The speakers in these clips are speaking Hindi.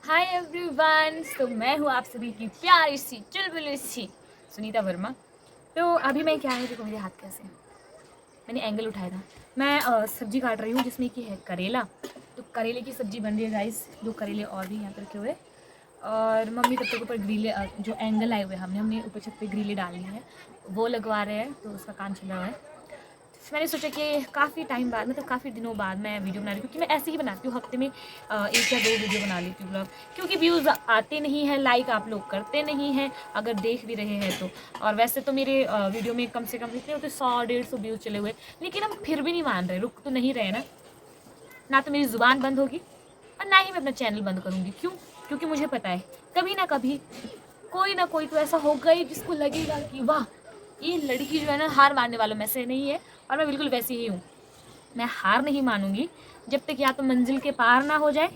Hi everyone. तो मैं हूँ आप सभी की प्यारी सी चुलबुली सी सुनीता वर्मा। तो अभी मैं क्या है, देखो मेरे हाथ कैसे हैं। मैंने एंगल उठाया था। मैं सब्जी काट रही हूँ जिसमें कि है करेला। तो करेले की सब्जी बन रही है गाइस। 2 करेले और भी यहाँ पर रखे हुए। और मम्मी तब तक ऊपर ग्रिले जो एंगल आए हुए हमने ऊपर छत पे ग्रिले डाली है, वो लगवा रहे हैं। तो उसका काम चल रहा है। मैंने सोचा कि काफ़ी टाइम बाद, मतलब काफ़ी दिनों बाद मैं वीडियो बना रही हूँ, क्योंकि मैं ऐसे ही बनाती हूँ, हफ्ते में 1 या 2 वीडियो बना लेती हूँ ब्लॉग। क्योंकि व्यूज़ आते नहीं हैं, लाइक आप लोग करते नहीं हैं अगर देख भी रहे हैं तो। और वैसे तो मेरे वीडियो में कम से कम कितने होते, 100-150 व्यूज़ चले हुए। लेकिन हम फिर भी नहीं मान रहे, रुक तो नहीं रहे ना तो मेरी ज़ुबान बंद होगी और ना ही मैं अपना चैनल बंद करूँगी। क्यों? क्योंकि मुझे पता है कभी ना कभी कोई ना कोई तो ऐसा होगा ही जिसको लगेगा कि वाह, ये लड़की जो है ना हार मानने वालों में से नहीं है। और मैं बिल्कुल वैसी ही हूँ। मैं हार नहीं मानूंगी जब तक या तो मंजिल के पार ना हो जाए,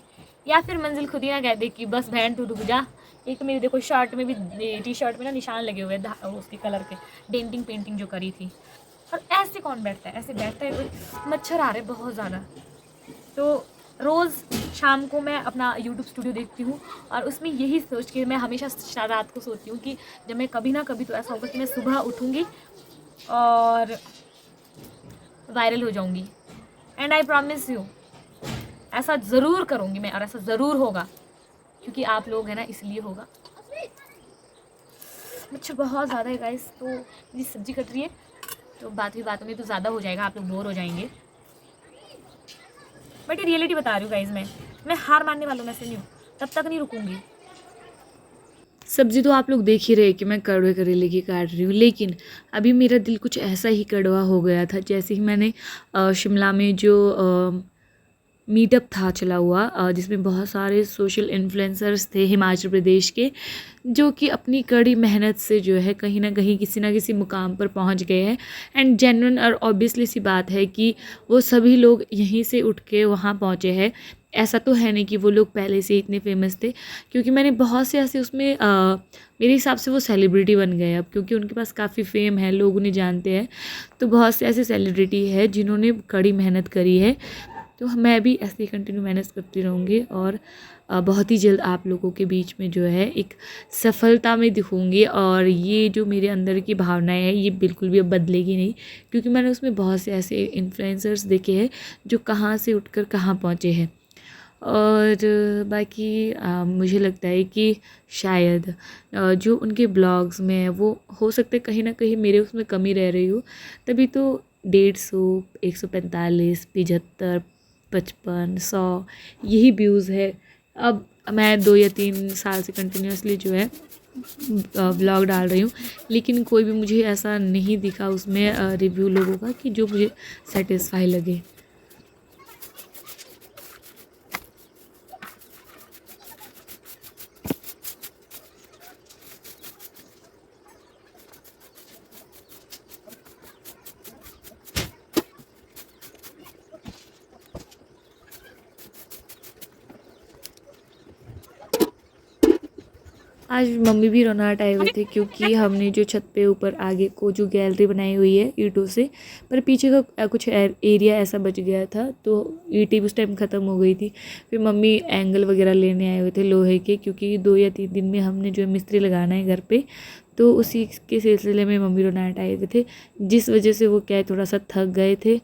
या फिर मंजिल खुद ही ना कह दे कि बस बहन तू रुक जा। एक तो मेरी देखो शर्ट में भी, टी शर्ट में ना निशान लगे हुए हैं उसके कलर के, डेंटिंग पेंटिंग जो करी थी। और ऐसे कौन बैठता है, ऐसे बैठता है कोई? मच्छर आ रहे बहुत ज़्यादा। तो रोज़ शाम को मैं अपना यूट्यूब स्टूडियो देखती हूँ, और उसमें यही सोच के मैं हमेशा रात को सोती हूँ कि जब मैं कभी ना कभी तो ऐसा होगा कि मैं सुबह उठूँगी और वायरल हो जाऊँगी। एंड आई प्रॉमिस यू, ऐसा ज़रूर करूँगी मैं, और ऐसा ज़रूर होगा, क्योंकि आप लोग हैं ना, इसलिए होगा। मच्छर बहुत ज़्यादा है गाइस। तो मेरी सब्जी कट रही है, तो बातों में तो ज़्यादा हो जाएगा, आप लोग बोर हो जाएंगे। बट ये रियलिटी बता रही हूँ गाइस। मैं हार मानने वालों में से नहीं हूँ, तब तक नहीं रुकूंगी। सब्जी तो आप लोग देख ही रहे कि मैं कड़वे करेले की काट रही हूँ, लेकिन अभी मेरा दिल कुछ ऐसा ही कड़वा हो गया था। जैसे ही मैंने शिमला में जो मीटअप था चला हुआ, जिसमें बहुत सारे सोशल इन्फ्लुएंसर्स थे हिमाचल प्रदेश के, जो कि अपनी कड़ी मेहनत से जो है कहीं ना किसी मुकाम पर पहुंच गए हैं। एंड जेन्युइन और ऑब्वियसली सी बात है कि वो सभी लोग यहीं से उठ के वहाँ पहुँचे हैं। ऐसा तो है नहीं कि वो लोग पहले से इतने फेमस थे, क्योंकि मैंने बहुत से ऐसे उसमें मेरे हिसाब से वो सेलिब्रिटी बन गए अब, क्योंकि उनके पास काफ़ी फेम है, लोग उन्हें जानते हैं। तो बहुत से ऐसे सेलिब्रिटी है जिन्होंने कड़ी मेहनत करी है। तो मैं भी ऐसे ही कंटिन्यू मेहनत करती रहूँगी, और बहुत ही जल्द आप लोगों के बीच में जो है एक सफलता में दिखूँगी। और ये जो मेरे अंदर की भावनाएं हैं, ये बिल्कुल भी अब बदलेगी नहीं, क्योंकि मैंने उसमें बहुत से ऐसे इन्फ्लुएंसर्स देखे हैं जो कहाँ से उठकर कहाँ पहुँचे हैं। और बाकी मुझे लगता है कि शायद जो उनके ब्लॉग्स में है, वो हो सकता है कहीं ना कहीं मेरे उसमें कमी रह रही हो। तभी तो 150, 145, 75, 55, 100 यही व्यूज़ है। अब मैं 2 या 3 साल से कंटिन्यूसली जो है ब्लॉग डाल रही हूँ, लेकिन कोई भी मुझे ऐसा नहीं दिखा उसमें रिव्यू लोगों का कि जो मुझे सेटिस्फाई लगे। आज मम्मी भी रोनाट आए हुए थे, क्योंकि हमने जो छत पे ऊपर आगे को जो गैलरी बनाई हुई है ईंटों से, पर पीछे का कुछ एरिया ऐसा बच गया था, तो ईंटें उस टाइम ख़त्म हो गई थी। फिर मम्मी एंगल वगैरह लेने आए हुए थे लोहे के, क्योंकि 2 या 3 दिन में हमने जो है मिस्त्री लगाना है घर पे। तो उसी के सिलसिले में मम्मी रोनाट आए हुए थे, जिस वजह से वो क्या है थोड़ा सा थक गए थे।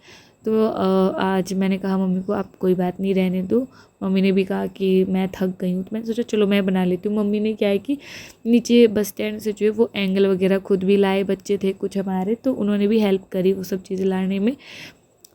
तो आज मैंने कहा मम्मी को, आप कोई बात नहीं, रहने दो। मम्मी ने भी कहा कि मैं थक गई हूँ, तो मैंने सोचा चलो मैं बना लेती हूँ। मम्मी ने क्या है कि नीचे बस स्टैंड से जो है वो एंगल वगैरह खुद भी लाए, बच्चे थे कुछ हमारे, तो उन्होंने भी हेल्प करी वो सब चीज़ें लाने में।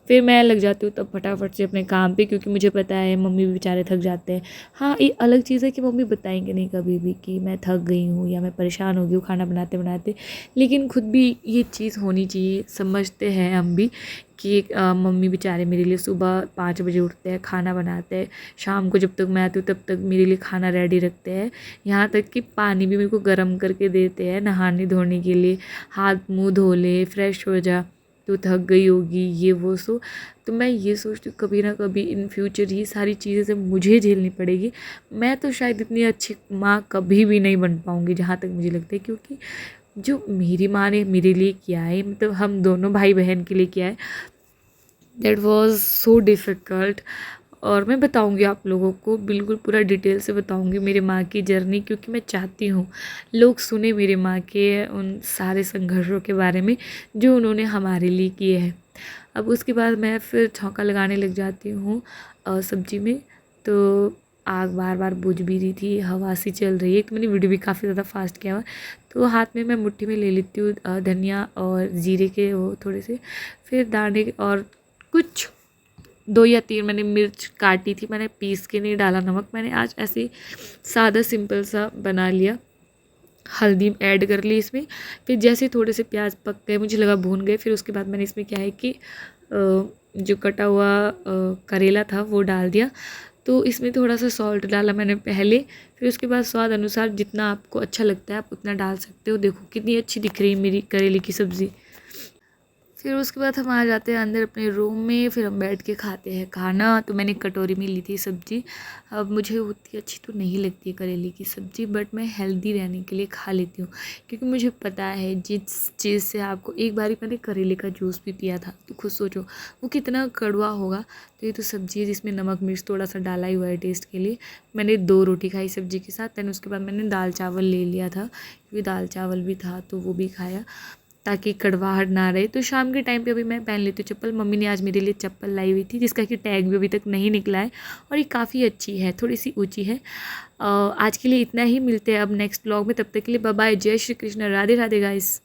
फिर मैं लग जाती हूँ तब फटाफट से अपने काम पे, क्योंकि मुझे पता है मम्मी भी बेचारे थक जाते हैं। हाँ, ये अलग चीज़ है कि मम्मी बताएंगे नहीं कभी भी कि मैं थक गई हूँ या मैं परेशान हो गई हूँ खाना बनाते बनाते, लेकिन खुद भी ये चीज़ होनी चाहिए। समझते हैं हम भी कि मम्मी बेचारे मेरे लिए सुबह 5 बजे उठते हैं, खाना बनाते हैं, शाम को जब तक मैं आती हूँ तब तक मेरे लिए खाना रेडी रखते हैं, यहाँ तक कि पानी भी मेरे को गर्म करके देते हैं नहाने धोने के लिए। हाथ मुँह धो ले, फ्रेश हो जा, तो थक गई होगी, ये वो सो। तो मैं ये सोचती हूँ कभी ना कभी इन फ्यूचर ये सारी चीज़ें जब मुझे झेलनी पड़ेगी, मैं तो शायद इतनी अच्छी माँ कभी भी नहीं बन पाऊँगी, जहाँ तक मुझे लगता है। क्योंकि जो मेरी माँ ने मेरे लिए किया है, मतलब हम दोनों भाई बहन के लिए किया है, दैट वॉज सो डिफ़िकल्ट। और मैं बताऊंगी आप लोगों को, बिल्कुल पूरा डिटेल से बताऊंगी मेरे माँ की जर्नी, क्योंकि मैं चाहती हूँ लोग सुने मेरे माँ के उन सारे संघर्षों के बारे में जो उन्होंने हमारे लिए किए हैं। अब उसके बाद मैं फिर छौंका लगाने लग जाती हूँ सब्जी में। तो आग बार बार बुझ भी रही थी, हवा सी चल रही है, तो मैंने वीडियो भी काफ़ी ज़्यादा फास्ट किया हुआ। तो हाथ में मैं मुट्ठी में ले लेती हूँ धनिया और जीरे के वो थोड़े से, फिर दाने, और कुछ 2 या 3 मैंने मिर्च काटी थी, मैंने पीस के नहीं डाला नमक। मैंने आज ऐसे सादा सिंपल सा बना लिया। हल्दी ऐड कर ली इसमें। फिर जैसे थोड़े से प्याज पक गए, मुझे लगा भून गए, फिर उसके बाद मैंने इसमें क्या है कि जो कटा हुआ करेला था वो डाल दिया। तो इसमें थोड़ा सा सॉल्ट डाला मैंने पहले, फिर उसके बाद स्वाद अनुसार जितना आपको अच्छा लगता है आप उतना डाल सकते हो। देखो कितनी अच्छी दिख रही है मेरी करेले की सब्ज़ी। फिर उसके बाद हम आ जाते हैं अंदर अपने रूम में, फिर हम बैठ के खाते हैं खाना। तो मैंने कटोरी में ली थी सब्ज़ी। अब मुझे उतनी अच्छी तो नहीं लगती है करेले की सब्ज़ी, बट मैं हेल्दी रहने के लिए खा लेती हूँ, क्योंकि मुझे पता है जिस चीज़ से आपको, एक बारी मैंने करेले का जूस भी पिया था, तो खुद सोचो वो कितना कड़वा होगा। तो ये तो सब्ज़ी है जिसमें नमक मिर्च थोड़ा सा डाला ही हुआ है टेस्ट के लिए। मैंने 2 रोटी खाई सब्ज़ी के साथ, दैन उसके बाद मैंने दाल चावल ले लिया था, क्योंकि दाल चावल भी था तो वो भी खाया ताकि कड़वाहट ना रहे। तो शाम के टाइम पे अभी मैं पहन लेती हूँ चप्पल। मम्मी ने आज मेरे लिए चप्पल लाई हुई थी जिसका कि टैग भी अभी तक नहीं निकला है, और ये काफ़ी अच्छी है, थोड़ी सी ऊंची है। आज के लिए इतना ही, मिलते हैं अब नेक्स्ट व्लॉग में। तब तक के लिए बाय बाय, जय श्री कृष्ण, राधे राधे गाइस।